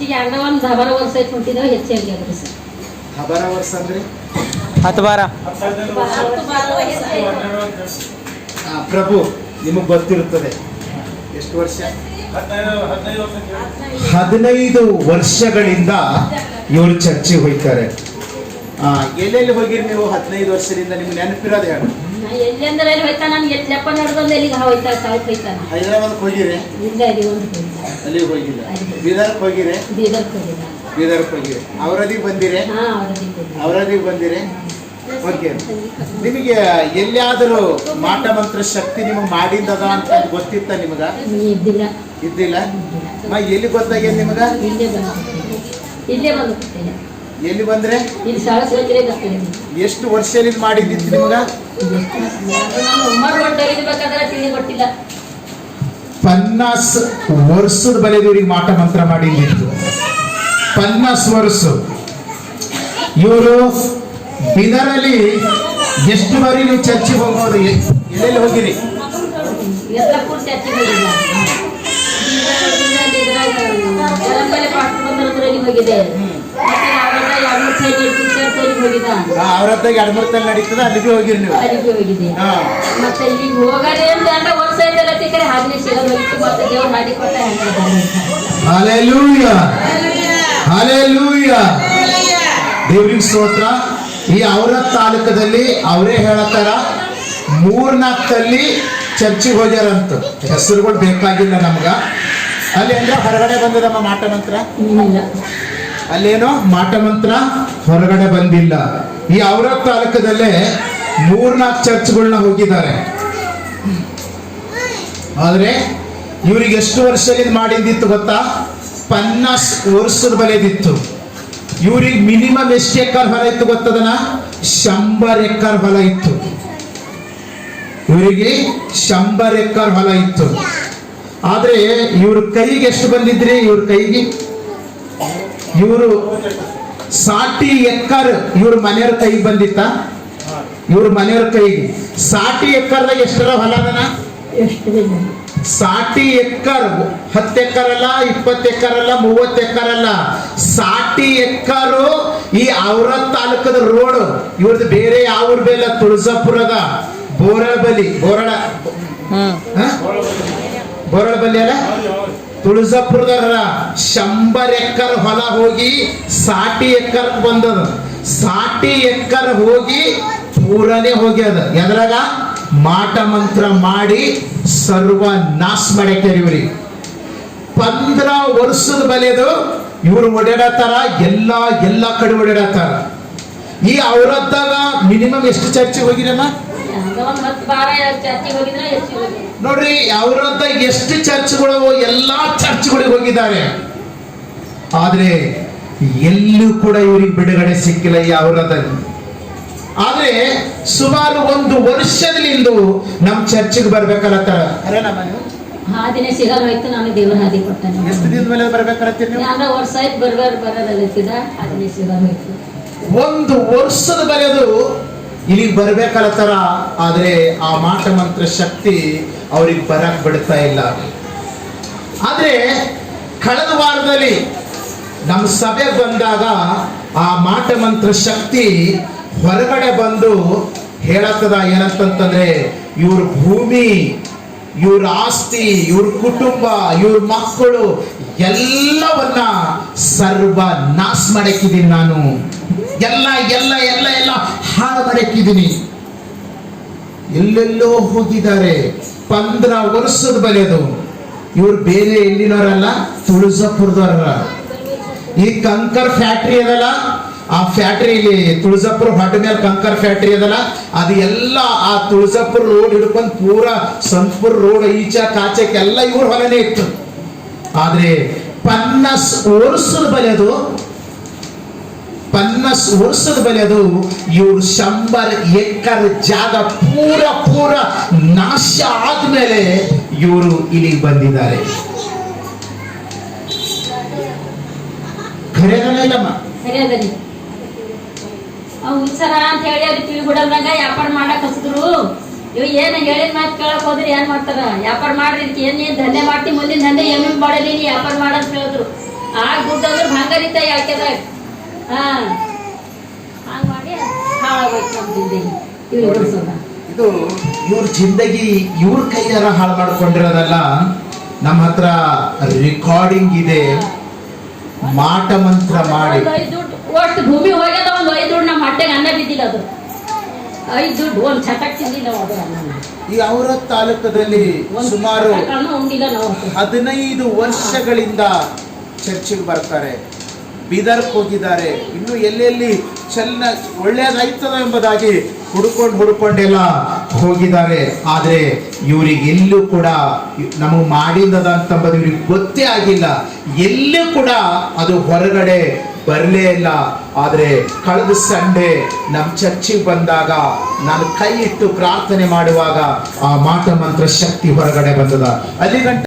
ಈಗ ಹಂಗ ಒಂದು 10 ವರ್ಷ ಆಯ್ತು ಹೊಂಟಿದ್ದೇವೆ ಹೆಚ್ಚಾಗಿ ಅದ್ರಿ ಸರ್ 10 ವರ್ಷ ಅಂದ್ರೆ 10-12 ಪ್ರಭು ನಿಮಗೆ ಗೊತ್ತಿರುತ್ತದೆ ಎಷ್ಟು ವರ್ಷ 15 ವರ್ಷಗಳಿಂದ ಇವರು ಚರ್ಚೆಗೆ ಹೋಗ್ತಾರೆ. ಎಲ್ಲೆಲ್ಲಿ ಹೋಗಿರಿ ನೀವು 15 ವರ್ಷದಿಂದ? ನಿಮ್ಗೆ ನೆನಪಿರೋದು ಹೇಳಿ. ಎಲ್ಲೆಂದ್ರೆ ಎಲ್ಲಿ ಹೋಯ್ತಾ ನಮ್ಗೆ ಎತ್ತಪ್ಪ ನಡ್ಕೊಂಡು ಎಲ್ಲಿಗೆ ಹೋಯ್ತಾ ಸಾಯ್ತು ಹೋಯ್ತಾನ. ಹೈದರಾಬಾದ್ ಹೋಗಿರಿ? ಇಲ್ಲ ಅಲ್ಲಿ ಒಂದು ಅಲ್ಲಿಗೆ ಹೋಗಿಲ್ಲ. ಬೀದರ್ಗೆ ಹೋಗಿರಿ? ಬೀದರ್ಗೆ ಹೋಗಿರಿ. ಅವರದಿಗೆ ಬಂದಿರಿ? ಅವರದಿಗೆ ಬಂದಿರಿ. ಓಕೆ. ನಿಮಗೆ ಎಲ್ಲಿಯಾದರೂ ಮಾಟ ಮಂತ್ರ ಶಕ್ತಿ ನಿಮಗೆ ಮಾಡಿದ್ದದ ಅಂತ ಗೊತ್ತಿತ್ತ ನಿಮಗ? ಇದ್ದಿಲ್ಲ. ಎಲ್ಲಿ ಗೊತ್ತಾಗ್ಯದ ನಿಮಗ? ಎಲ್ಲಿ ಬಂದ್ರೆ? ಎಷ್ಟು ವರ್ಷದಿಂದ ಮಾಡಿದ್ದಿತ್ತು ನಿಮಗ? 50 ವರ್ಷದ ಬಲೆದು ಇವ್ರಿಗೆ ಮಾಟ ಮಂತ್ರ ಮಾಡಿದ್ದಿತ್ತು. 50 ವರ್ಷ. ಇವರು ಬೀದರಲ್ಲಿ ಎಷ್ಟು ಬಾರಿ ನೀವು ಚರ್ಚೆಗೆ ಹೋಗ್ಬೋದು? ಎಲ್ಲೆಲ್ಲಿ ಹೋಗಿರಿ? ಅವ್ರದ್ದಾಗ 2-3 ತಲೆ ನಡೀತದ, ಅಲ್ಲಿಗೆ ಹೋಗಿರಿ ನೀವು? ಮತ್ತೆ ಈಗ ಹೋಗದೆ ವರ್ಷ ಐತಲ್ಲ ಹಾಗೆ ಸಿಗಲ್ ಹೋಗಿತ್ತು. ಮತ್ತೆ ದೇವ್ರು ಮಾಡಿಕೊಟ್ಟ. ಹಲ್ಲೆಲೂಯಾ, ಹಲ್ಲೆಲೂಯಾ, ದೇವ್ರಿಗೆ ಸ್ತೋತ್ರ. ಈ ಅವರ ತಾಲೂಕದಲ್ಲಿ ಅವರೇ ಹೇಳತ್ತಾರ 3-4 ಚರ್ಚಿಗೆ ಹೋಗ್ಯಾರಂತ. ಹೆಸರುಗಳು ಬೇಕಾಗಿಲ್ಲ ನಮ್ಗ. ಅಲ್ಲಿ ಅಂದ್ರೆ ಹೊರಗಡೆ ಬಂದದಮ್ಮ ಮಾಟ ಮಂತ್ರ? ಅಲ್ಲೇನೋ ಮಾಟ ಮಂತ್ರ ಹೊರಗಡೆ ಬಂದಿಲ್ಲ. ಈ ಅವರ ತಾಲೂಕದಲ್ಲೇ 3-4 ಚರ್ಚ್ಗಳನ್ನ ಹೋಗಿದ್ದಾರೆ. ಆದ್ರೆ ಇವ್ರಿಗೆ ಎಷ್ಟು ವರ್ಷದಿಂದ ಮಾಡಿದ್ದಿತ್ತು ಗೊತ್ತಾ? 50 ವರ್ಷದ ಬಲೆದಿತ್ತು. ಇವ್ರಿಗೆ ಮಿನಿಮಮ್ ಎಷ್ಟು ಎಕರ್ ಹೊಲ ಇತ್ತು ಗೊತ್ತದನ? 100 ಎಕರ್ ಹೊಲ ಇತ್ತು. ಇವರಿಗೆ 100 ಎಕರ್ ಹೊಲ ಇತ್ತು. ಆದ್ರೆ ಇವ್ರ ಕೈಗೆ ಎಷ್ಟು ಬಂದಿದ್ರಿ? ಇವ್ರ ಕೈಗೆ ಇವರು 60 ಎಕರ್ ಇವ್ರ ಮನೆಯವ್ರ ಕೈಗೆ ಬಂದಿತ್ತ. ಇವ್ರ ಮನೆಯವ್ರ ಕೈಗೆ 60 ಎಕರ್ದಾಗ ಎಷ್ಟರ ಹೊಲ ಅದನ? 60 ಎಕರ್. 10 ಎಕರ್ ಅಲ್ಲ, 20 ಎಕರ್ ಅಲ್ಲ, 30 ಎಕರ್ ಅಲ್ಲ, 60 ಎಕರು. ಈ ಔರಾದ್ ತಾಲೂಕದ ರೋಡ್ ಇವ್ರದ್ದು ಬೇರೆ ಯಾವ ಊರ್ ಬೇಲ್ಲ, ತುಳಜಾಪುರದ ಬೋರಳಬಲಿ. ಬೋರಳಬಲ್ಲಿ ಅಲ್ಲ, ತುಳಜಾಪುರದವರ 100 ಎಕರ್ ಹೊಲ ಹೋಗಿ 60 ಎಕರ್ ಬಂದದ. 60 ಎಕರ್ ಹೋಗಿ ಪೂರನೇ ಹೋಗ್ಯದ. ಎದ್ರಾಗ ಮಾಟ ಮಂತ್ರ ಮಾಡಿ ಸರ್ವನಾಶ ಮಾಡ್ಯಾರ ಇವ್ರಿಗೆ. 15 ವರ್ಷದ ಬಲೆದು ಇವ್ರು ಓಡಾಡತ್ತಾರ. ಎಲ್ಲ ಕಡೆ ಓಡಾಡತ್ತಾರ. ಈ ಅವರದ್ದಾಗ ಮಿನಿಮಮ್ ಎಷ್ಟು ಚರ್ಚೆಗೆ ಹೋಗಿರಮ್ಮ ನೋಡ್ರಿ? ಅವರದ್ದಾಗ ಎಷ್ಟು ಚರ್ಚ್ಗಳು? ಎಲ್ಲಾ ಚರ್ಚ್ಗಳಿಗೆ ಹೋಗಿದ್ದಾರೆ. ಆದ್ರೆ ಎಲ್ಲೂ ಕೂಡ ಇವ್ರಿಗೆ ಬಿಡುಗಡೆ ಸಿಕ್ಕಿಲ್ಲ ಈ ಅವರದಲ್ಲಿ. ಆದ್ರೆ ಸುಮಾರು 1 ವರ್ಷದಿಂದ ನಮ್ ಚರ್ಚಿಗೆ ಬರ್ಬೇಕಲ್ಲತ್ತಾರ. ಹಾದಿನೇ ಸಿಗಲ್ಲ ಹೋಯ್ತು. ನಾನು ದೇವ್ರ ಹಾದಿ ಕೊಡ್ತಾನೆ. ಎಷ್ಟು ದಿನದ ಮೇಲೆ ಬರ್ಬೇಕಲ್ಲತ್ತೀರಿ ನೀವು? ವರ್ಷ ಆಯ್ತು ಬರೋದಲ್ಲತ್ತಿದ. ಹಾದಿನೇ ಸಿಗಲ್ಲ ಹೋಯ್ತು. 1 ವರ್ಷದ ಬರೆದು ಇಲ್ಲಿಗೆ ಬರ್ಬೇಕಲ್ಲತ್ತಾರ. ಆದ್ರೆ ಆ ಮಾಟ ಮಂತ್ರ ಶಕ್ತಿ ಅವ್ರಿಗೆ ಬರಕ್ ಬಿಡ್ತಾ ಇಲ್ಲ. ಆದ್ರೆ ಕಳೆದ ವಾರದಲ್ಲಿ ನಮ್ಮ ಸಭೆ ಬಂದಾಗ ಆ ಮಾಟ ಮಂತ್ರ ಶಕ್ತಿ ಹೊರಗಡೆ ಬಂದು ಹೇಳತ್ತದ. ಏನಂತಂದ್ರೆ ಇವ್ರ ಭೂಮಿ, ಇವ್ರ ಆಸ್ತಿ, ಇವ್ರ ಕುಟುಂಬ, ಇವ್ರ ಮಕ್ಕಳು ಎಲ್ಲವನ್ನ ಸರ್ವನಾಶ ಮಾಡಕ್ಕಿದ್ದೀನಿ ನಾನು. ಎಲ್ಲ ಎಲ್ಲ ಎಲ್ಲ ಎಲ್ಲ ಹಾಳು ಮಾಡಕ್ಕಿದ್ದೀನಿ. ಎಲ್ಲೆಲ್ಲೋ ಹೋಗಿದ್ದಾರೆ. 15 ವರ್ಷದ ಬಲೆದು. ಇವ್ರು ಬೇರೆ ಎಲ್ಲಿನವರಲ್ಲ, ತುಳಜಾಪುರದವರ. ಈ ಕಂಕರ್ ಫ್ಯಾಕ್ಟ್ರಿ ಅದಲ್ಲ, ಆ ಫ್ಯಾಕ್ಟ್ರಿಲಿ ತುಳಜಾಪುರ ಹೊಟ್ಟ ಮೇಲೆ ಕಂಕರ್ ಫ್ಯಾಕ್ಟ್ರಿ ಅದಲ್ಲ, ಅದು ಎಲ್ಲ ಆ ತುಳಜಾಪುರ ರೋಡ್ ಹಿಡ್ಕೊಂಡು ಪೂರ ಸಂತಪುರ ರೋಡ್ ಈಚಾ ಕಾಚಕ್ಕೆ ಎಲ್ಲ ಇವ್ರ ಹೊಲನೇ ಇತ್ತು. ಆದ್ರೆ 50 ವರ್ಷದ ಬಲೆದು 50 ವರ್ಷದ ಬಲೆದು ಇವ್ರು 100 ಎಕರ್ ಜಾಗ ಪೂರ ನಾಶ ಆದ್ಮೇಲೆ ಇವರು ಇಲ್ಲಿಗೆ ಬಂದಿದ್ದಾರೆ. ಖರೇದನಿಲ್ಲಮ್ಮ? ಖರೇದನಿ. ಉತ್ಸರ ಅಂತ ಹೇಳಿ ಅವ್ರಿಗೆ ತಿಳಿಬಿಡಲ್ದಾಗ ವ್ಯಾಪಾರ ಮಾಡಕ್ ಹಸಿದ್ರು. ಇವ್ ಏನ್ ಹೇಳಿದ ಮಾತು ಕೇಳಕ್ ಹೋದ್ರಿ ಏನ್ ಮಾಡ್ತಾರ? ವ್ಯಾಪಾರ ಮಾಡ್ರಿ, ಏನ್ ದಂಧೆ ಮಾಡ್ತಿ, ಮುಂದಿನ ದಂಧೆ ಏನೇನ್ ಮಾಡಲಿ, ವ್ಯಾಪಾರ ಮಾಡಂತ ಹೇಳಿದ್ರು. ಆ ದುಡ್ಡು ಅಂದ್ರೆ ಬಂಗಾರಿತ ಯಾಕೆದಾಗ ಹಾ ಹಂಗ್ ಮಾಡಿ ಹಾಳಾಗೋಯ್ತು ನಮ್ಮ ಜಿಂದಗಿ ಇವ್ರು ಓಡ್ಸೋದ. ಇದು ಇವ್ರ ಜಿಂದಗಿ ಇವ್ರ ಕೈಯಾರ ಹಾಳು ಮಾಡ್ಕೊಂಡಿರೋದಲ್ಲ. ನಮ್ಮ ಹತ್ರ ರೆಕಾರ್ಡಿಂಗ್ ಇದೆ. ಮಾಟ ಮಂತ್ರ ಮಾಡಿ ದುಡ್ಡು ಒಟ್ಟು ಭೂಮಿ ಹೋಗ್ಯದ. ಒಂದು 5 ದುಡ್ಡು ನಮ್ಮ ಹೊಟ್ಟೆಗೆ ಅನ್ನ ಬಿದ್ದಿಲ್ಲ. ಅದು 5 ದುಡ್ಡು ಒಂದು ಚಟಕ್ ತಿಂದಿಲ್ಲ ಅದು ಅನ್ನ. ಈ ಔರತ್ ತಾಲೂಕದಲ್ಲಿ ಸುಮಾರು ಉಂಡಿಲ್ಲ ನಾವು 15 ವರ್ಷಗಳಿಂದ ಚರ್ಚಿಗೆ ಬರ್ತಾರೆ. ಬೀದರ್ಕ್ ಹೋಗಿದ್ದಾರೆ. ಇನ್ನು ಎಲ್ಲೆಲ್ಲಿ ಒಳ್ಳೇದಾಯ್ತದ ಎಂಬುದಾಗಿ ಹುಡುಕೊಂಡೆಲ್ಲ ಹೋಗಿದ್ದಾರೆ. ಆದ್ರೆ ಇವ್ರಿಗೆ ಎಲ್ಲೂ ಕೂಡ ನಮಗೆ ಮಾಡಿಲ್ಲದ ಅಂತಂಬುದು ಇವ್ರಿಗೆ ಗೊತ್ತೇ ಆಗಿಲ್ಲ. ಎಲ್ಲೂ ಕೂಡ ಅದು ಹೊರಗಡೆ ಬರಲೇ ಇಲ್ಲ. ಆದ್ರೆ ಕಳೆದ ಸಂಡೆ ನಮ್ಮ ಚರ್ಚಿಗೆ ಬಂದಾಗ ನಾನು ಕೈ ಇಟ್ಟು ಪ್ರಾರ್ಥನೆ ಮಾಡುವಾಗ ಆ ಮಾಟ ಮಂತ್ರ ಶಕ್ತಿ ಹೊರಗಡೆ ಬಂದದ. ಅಲ್ಲಿ ಗಂಟ